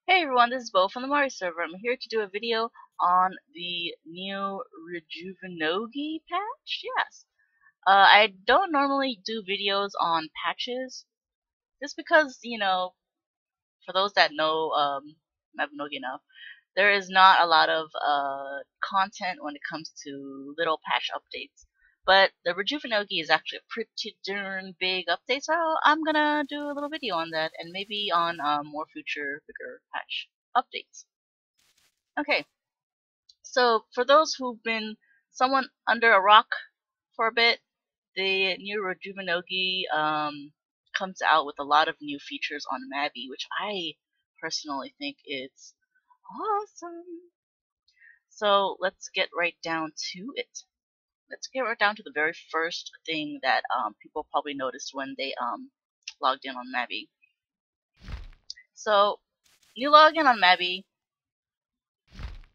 Hey everyone, this is Bo from the Mario server. I'm here to do a video on the new Rejuvinogi patch. Yes. I don't normally do videos on patches, just because, for those that know Mabinogi enough, there is not a lot of content when it comes to little patch updates. But the Rejuvinogi is actually a pretty darn big update, so I'm gonna do a little video on that, and maybe on more future bigger patch updates. Okay, so for those who've been someone under a rock for a bit, the new Rejuvinogi comes out with a lot of new features on Mabi, which I personally think is awesome. So let's get right down to it. Let's get right down to the very first thing that people probably noticed when they logged in on Mabi. So you log in on Mabi.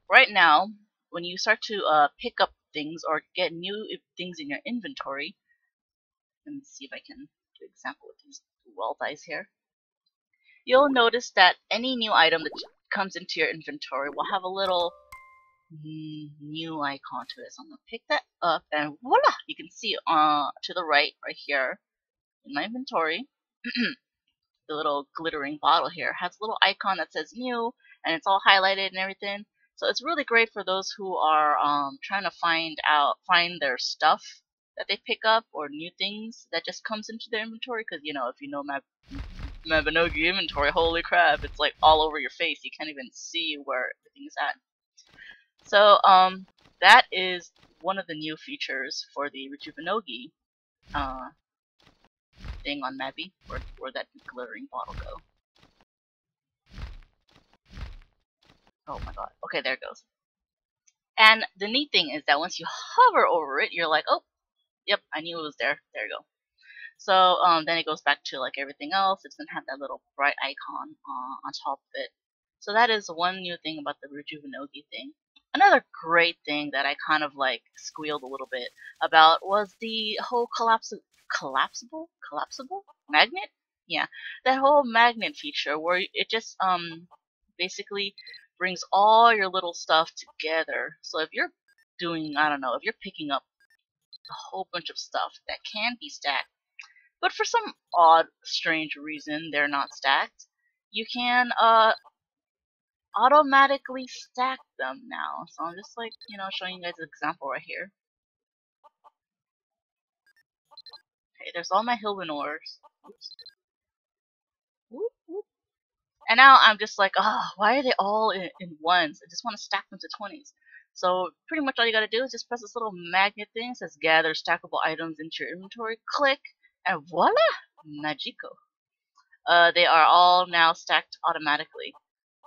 Right now, when you start to pick up things or get new things in your inventory, let me see if I can do an example with these wall dice here. You'll notice that any new item that comes into your inventory will have a little new icon to it. So I'm gonna pick that up, and voila! You can see to the right here in my inventory, the little glittering bottle here has a little icon that says new, and it's all highlighted and everything. So it's really great for those who are trying to find their stuff that they pick up, or new things that just comes into their inventory. Because if you know Mabinogi inventory, holy crap, it's like all over your face. You can't even see where everything is at. So that is one of the new features for the Rejuvinogi thing on Mabi. Where'd that glittering bottle go? Oh my god. Okay, there it goes. And the neat thing is that once you hover over it, you're like, oh, yep, I knew it was there. There you go. So then it goes back to like everything else. It doesn't have that little bright icon on top of it. So that is one new thing about the Rejuvinogi thing. Another great thing that I kind of like squealed a little bit about was the whole collapsible magnet. Yeah, that whole magnet feature where it just basically brings all your little stuff together. So if you're doing, I don't know, if you're picking up a whole bunch of stuff that can be stacked, but for some odd, strange reason they're not stacked, you can automatically stack them now. So I'm just like, showing you guys an example right here. Okay, there's all my Hilbin ores. Oops. Whoop, whoop. And now I'm just like, why are they all in ones? I just want to stack them to 20s. So pretty much all you gotta do is just press this little magnet thing that says gather stackable items into your inventory, click, and voila! Magico. They are all now stacked automatically.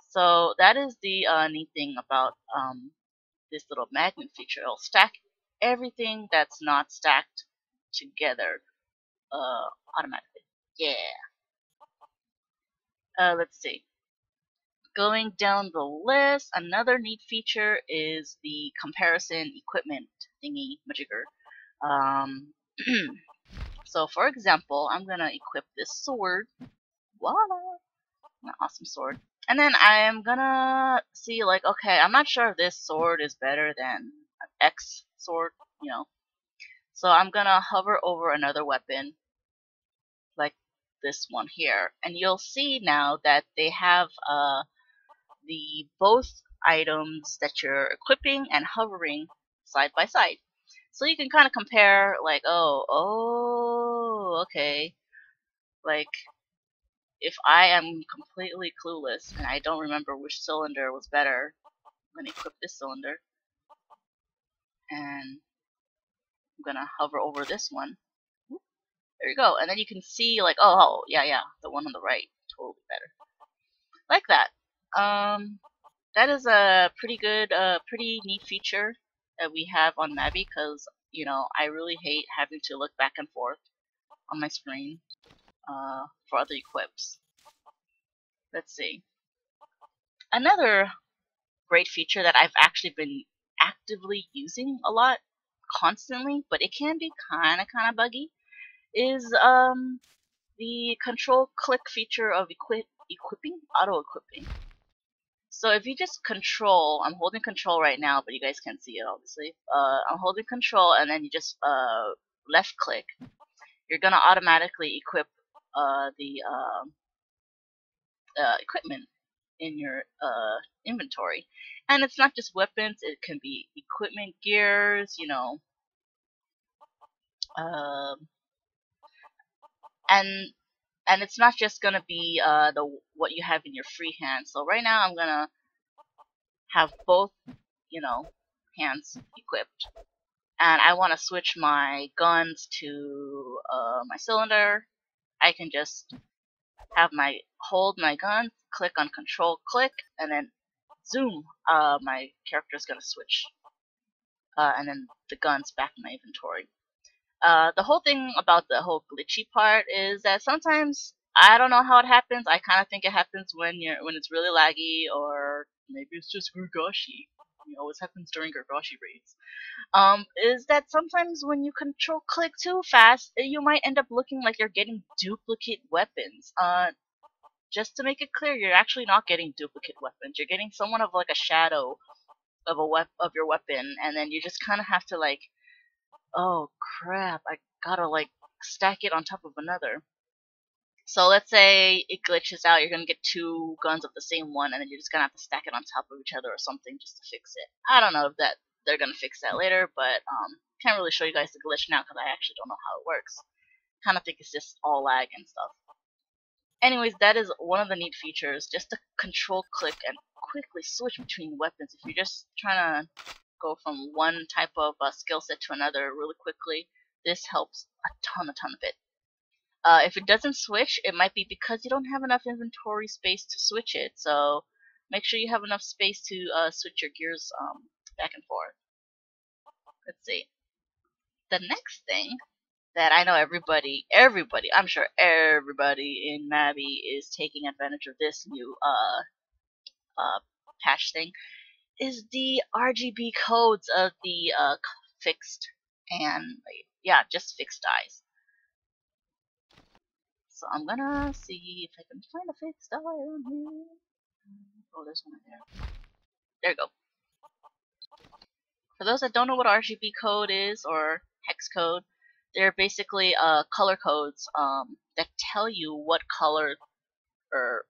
So that is the neat thing about this little magnet feature. It'll stack everything that's not stacked together automatically. Yeah. Let's see. Going down the list, another neat feature is the comparison equipment thingy majigger. So for example, I'm gonna equip this sword. Voila! An awesome sword. And then I'm gonna see, like, okay, I'm not sure if this sword is better than an X sword, So I'm gonna hover over another weapon, like this one here, and you'll see now that they have the both items that you're equipping and hovering side by side. So you can kind of compare, like, okay, like, if I am completely clueless and I don't remember which cylinder was better, I'm gonna equip this cylinder, and I'm gonna hover over this one. There you go, and then you can see, like, yeah, the one on the right, totally better. Like that. That is a pretty good, pretty neat feature that we have on Mabi, because, I really hate having to look back and forth on my screen for other equips. Let's see. Another great feature that I've actually been actively using a lot, constantly, but it can be kind of buggy, is the control click feature of equipping, auto equipping. So if you just control, I'm holding control right now, but you guys can't see it obviously. I'm holding control, and then you just left click. You're gonna automatically equip the equipment in your inventory, and it's not just weapons. It can be equipment, gears, you know, um, and it's not just gonna be what you have in your free hand. So right now I'm gonna have both, you know, hands equipped, and I want to switch my guns to my cylinder. I can just hold my gun, click on control, click, and then zoom. My character is gonna switch, and then the gun's back in my inventory. The whole thing about the whole glitchy part is that sometimes I don't know how it happens. I kind of think it happens when it's really laggy, or maybe it's just Gurgoshi. It always happens during Gurgoshi raids. Is that sometimes when you control click too fast, you might end up looking like you're getting duplicate weapons. Just to make it clear, you're actually not getting duplicate weapons. You're getting somewhat of like a shadow of of your weapon, and then you just kind of have to like, oh crap, I gotta like stack it on top of another. So let's say it glitches out, you're gonna get two guns of the same one, and then you're just gonna have to stack it on top of each other or something just to fix it. I don't know if they're gonna fix that later, but can't really show you guys the glitch now because I actually don't know how it works. Kind of think it's just all lag and stuff. Anyways, that is one of the neat features, just to control click and quickly switch between weapons. If you're just trying to go from one type of skill set to another really quickly, this helps a ton of it. If it doesn't switch, it might be because you don't have enough inventory space to switch it, so make sure you have enough space to switch your gears back and forth. Let's see. The next thing that I know everybody, I'm sure everybody in Mabi is taking advantage of this new patch thing, is the RGB codes of the fixed and yeah, just fixed dies. So I'm gonna see if I can find a fixed die on here. Oh, there's one there. There you go. For those that don't know what RGB code is, or hex code, they're basically color codes that tell you what color, or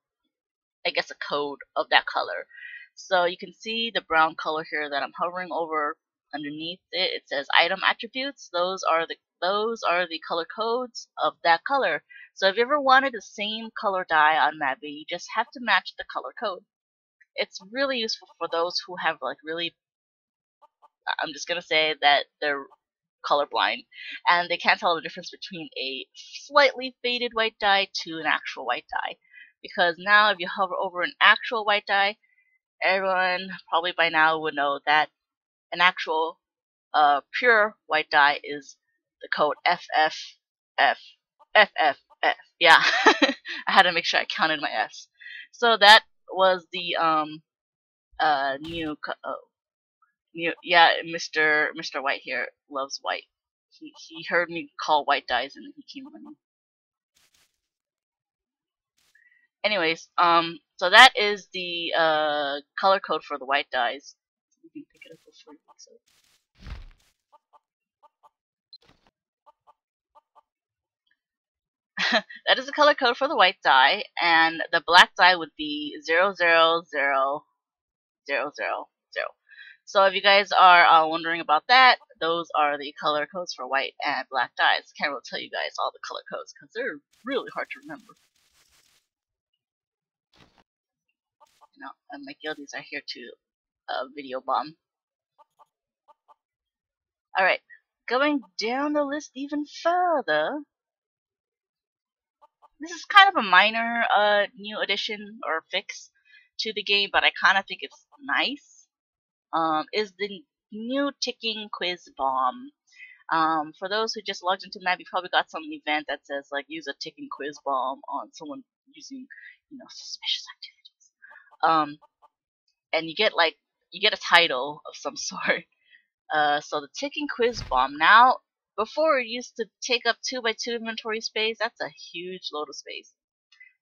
I guess a code of that color. So you can see the brown color here that I'm hovering over. Underneath it, it says item attributes. Those are the color codes of that color. So if you ever wanted the same color die on Mabi, you just have to match the color code. It's really useful for those who have like really, I'm just gonna say that they're colorblind and they can't tell the difference between a slightly faded white dye to an actual white dye. Because now if you hover over an actual white dye, everyone probably by now would know that an actual pure white dye is the code FFF. Yeah, I had to make sure I counted my F's. So that was the yeah, Mr. White here loves white. He heard me call white dyes and he came running. Anyways, so that is the color code for the white dyes. You can pick it up before you fix it. That is the color code for the white dye, and the black dye would be 000000. So if you guys are wondering about that, those are the color codes for white and black dyes. Can't really tell you guys all the color codes because they're really hard to remember. You know, and my guildies are here to video bomb. Alright, going down the list even further. This is kind of a minor new addition or fix to the game, but I kind of think it's nice. Is the new ticking quiz bomb. For those who just logged into Mab, you probably got some event that says like use a ticking quiz bomb on someone using, you know, suspicious activities. And you get a title of some sort. So the ticking quiz bomb now. Before it used to take up 2x2 inventory space. That's a huge load of space.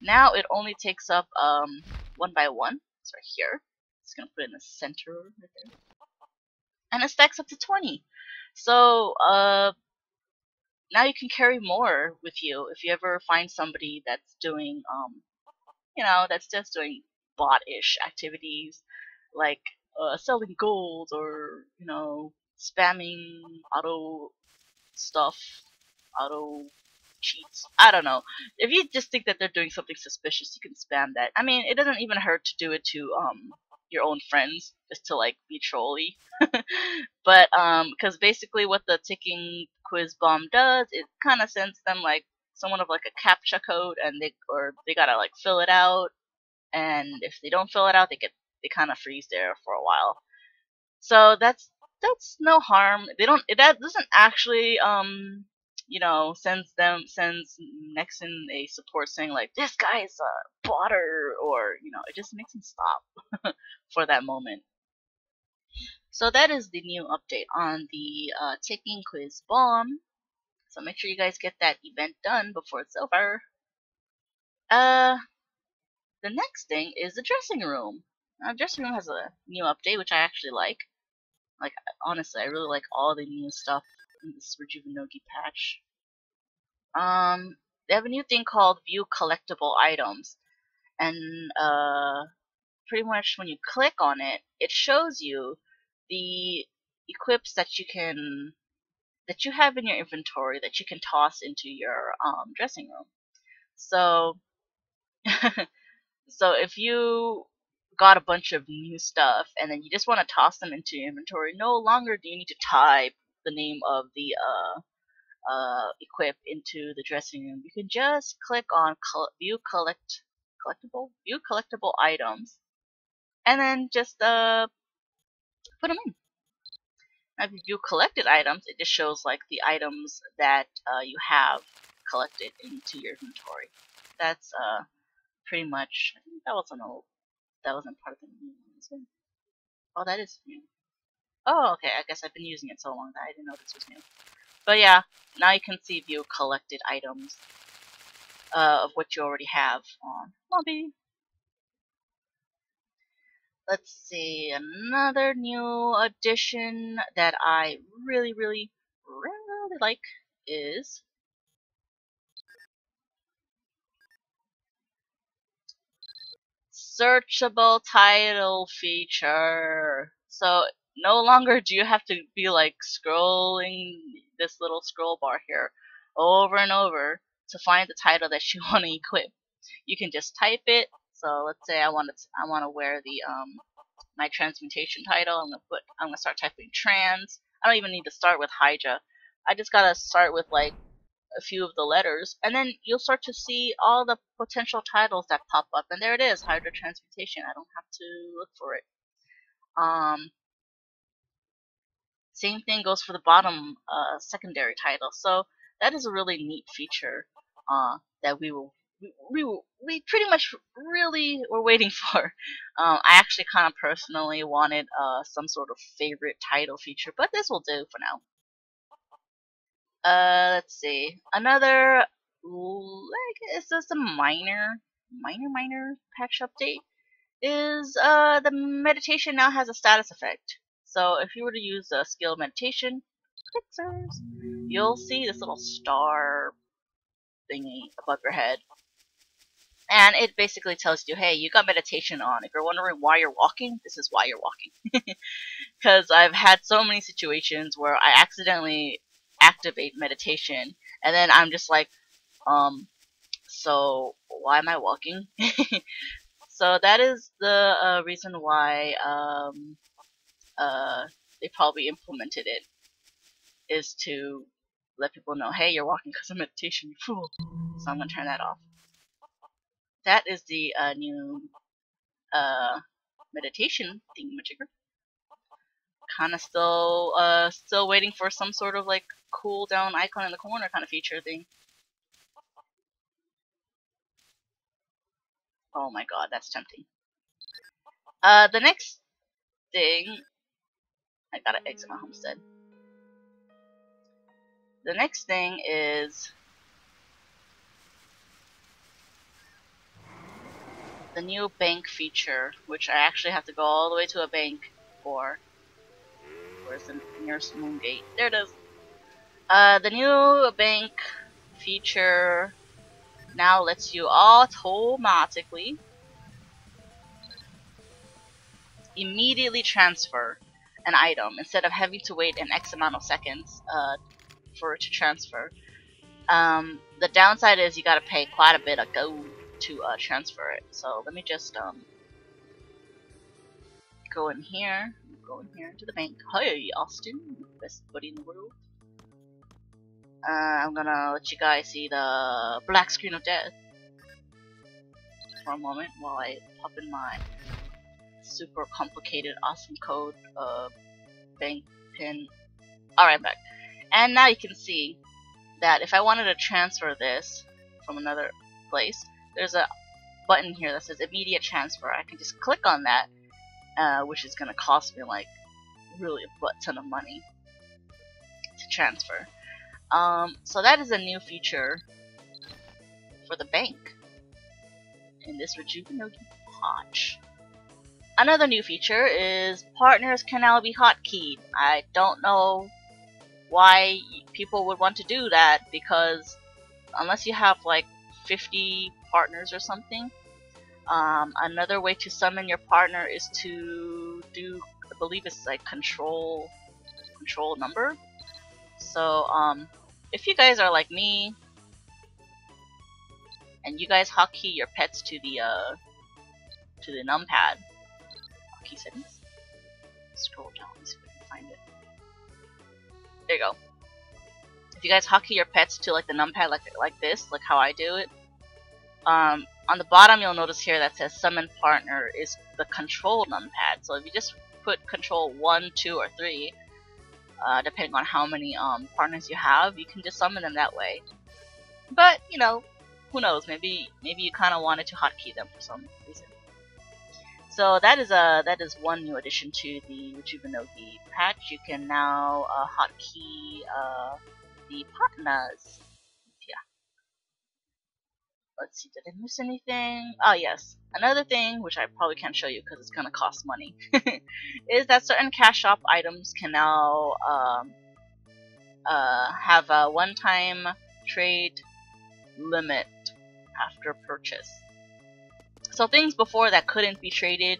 Now it only takes up 1x1. It's right here. Just gonna put it in the center right there. And it stacks up to 20. So now you can carry more with you if you ever find somebody that's doing that's just doing bot-ish activities like selling gold or spamming auto stuff, auto cheats. I don't know. If you just think that they're doing something suspicious, you can spam that. I mean, it doesn't even hurt to do it to your own friends, just to like be trolly. But because basically what the ticking quiz bomb does, it kind of sends them like somewhat of like a captcha code, and they gotta like fill it out, and if they don't fill it out, they kind of freeze there for a while. So that's no harm. That doesn't actually sends Nexon a support saying like this guy is a botter, or it just makes him stop for that moment. So that is the new update on the ticking quiz bomb. So make sure you guys get that event done before it's over. The next thing is the dressing room. Dressing room has a new update, which I actually like. Like, honestly, I really like all the new stuff in this Rejuvinogi patch. They have a new thing called View Collectible Items, and pretty much when you click on it, it shows you the equips that you have in your inventory that you can toss into your dressing room. So, so if you got a bunch of new stuff and then you just want to toss them into your inventory, no longer do you need to type the name of the equip into the dressing room. You can just click on view collectible items, and then just put them in. Now, if you view collected items, it just shows like the items that you have collected into your inventory. That's pretty much. I think that wasn't part of the new one. Oh, that is new. Oh, okay. I guess I've been using it so long that I didn't know this was new. But yeah, now you can see view collected items of what you already have on Lobby. Let's see, another new addition that I really like is searchable title feature. So no longer do you have to be like scrolling this little scroll bar here over and over to find the title that you want to equip. You can just type it. So let's say I want to wear the my transmutation title. I'm gonna start typing trans. I don't even need to start with Hydra. I just gotta start with like a few of the letters, and then you'll start to see all the potential titles that pop up, and there it is, Hydra transmutation. I don't have to look for it. Same thing goes for the bottom secondary title. So that is a really neat feature that we pretty much really were waiting for. I actually kind of personally wanted some sort of favorite title feature, but this will do for now. Let's see. Another, like, is this a minor patch update? Is the meditation now has a status effect. So if you were to use a skill meditation, Pixars, you'll see this little star thingy above your head. And it basically tells you, hey, you got meditation on. If you're wondering why you're walking, this is why you're walking. Because I've had so many situations where I accidentally activate meditation, and then I'm just like, so why am I walking? So that is the reason why they probably implemented it, is to let people know, hey, you're walking because of meditation, you fool. So I'm going to turn that off. That is the new meditation thingamajigger. Kind of still waiting for some sort of like cool down icon in the corner kind of feature thing. Oh my god, that's tempting. The next thing, I gotta exit my homestead. The next thing is the new bank feature, which I actually have to go all the way to a bank for. Where's the nearest moon gate? There it is. The new bank feature now lets you automatically immediately transfer an item instead of having to wait an X amount of seconds for it to transfer. The downside is you gotta pay quite a bit of gold to transfer it. So let me just go in here to the bank. Hey, Austin, best buddy in the world. I'm gonna let you guys see the black screen of death for a moment while I pop in my super complicated awesome code bank pin. Alright, I'm back. And now you can see that if I wanted to transfer this from another place, there's a button here that says immediate transfer. I can just click on that, which is gonna cost me like really a butt ton of money to transfer. So that is a new feature for the bank in this Rejuvinogi patch. Another new feature is partners can now be hotkeyed. I don't know why people would want to do that, because unless you have like 50 partners or something, another way to summon your partner is to do, I believe it's like control number. So if you guys are like me and you guys hotkey your pets to the numpad, hotkey settings, scroll down, let's see if I can find it. There you go. If you guys hotkey your pets to like the numpad, like this, like how I do it, on the bottom you'll notice here that says summon partner is the control numpad. So if you just put control 1, 2, or 3, depending on how many partners you have, you can just summon them that way. But you know, who knows? Maybe you kind of wanted to hotkey them for some reason. So that is one new addition to the Rejuvinogi patch. You can now hotkey the partners. Yeah. Let's see, did I miss anything? Oh yes, another thing which I probably can't show you because it's gonna cost money is that certain cash shop items can now have a one-time trade limit after purchase. So things before that couldn't be traded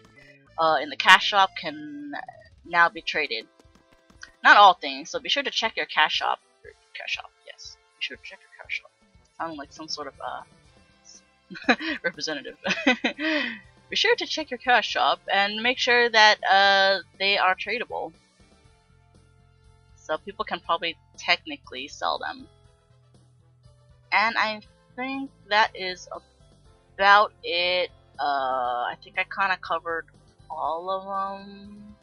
in the cash shop can now be traded. Not all things, so be sure to check your cash shop. Yes, be sure to check your cash shop. Sounding like some sort of representative. Be sure to check your cash shop and make sure that they are tradable. So people can probably technically sell them. And I think that is about it. I think I kind of covered all of them.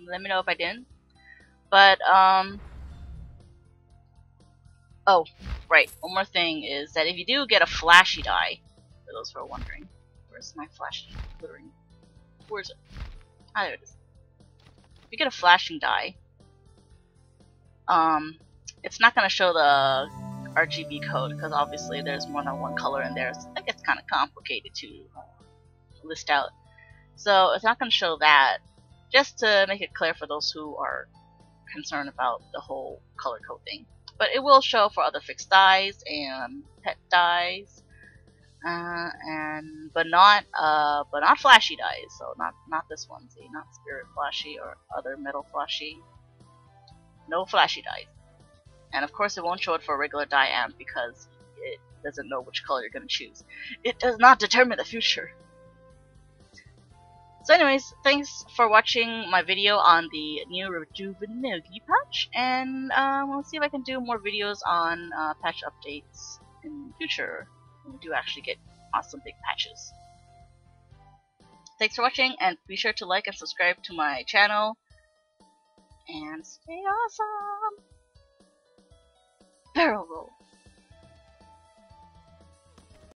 Let me know if I didn't. But oh, right. One more thing is that if you do get a flashy die, for those who are wondering, where's my flashy glittering? Where's it? Ah, there it is. If you get a flashing die, it's not gonna show the RGB code because obviously there's more than one color in there. So I think it's kind of complicated to list out. So it's not gonna show that. Just to make it clear for those who are concerned about the whole color code thing. But it will show for other fixed dies and pet dies, but not flashy dies. So not this one. See, not spirit flashy or other metal flashy. No flashy dies. And of course, it won't show it for a regular die amp because it doesn't know which color you're gonna choose. It does not determine the future. So anyways, thanks for watching my video on the new Rejuvinogi patch, and we'll see if I can do more videos on patch updates in the future when we do actually get awesome big patches. Thanks for watching, and be sure to like and subscribe to my channel, and stay awesome! Barrel roll!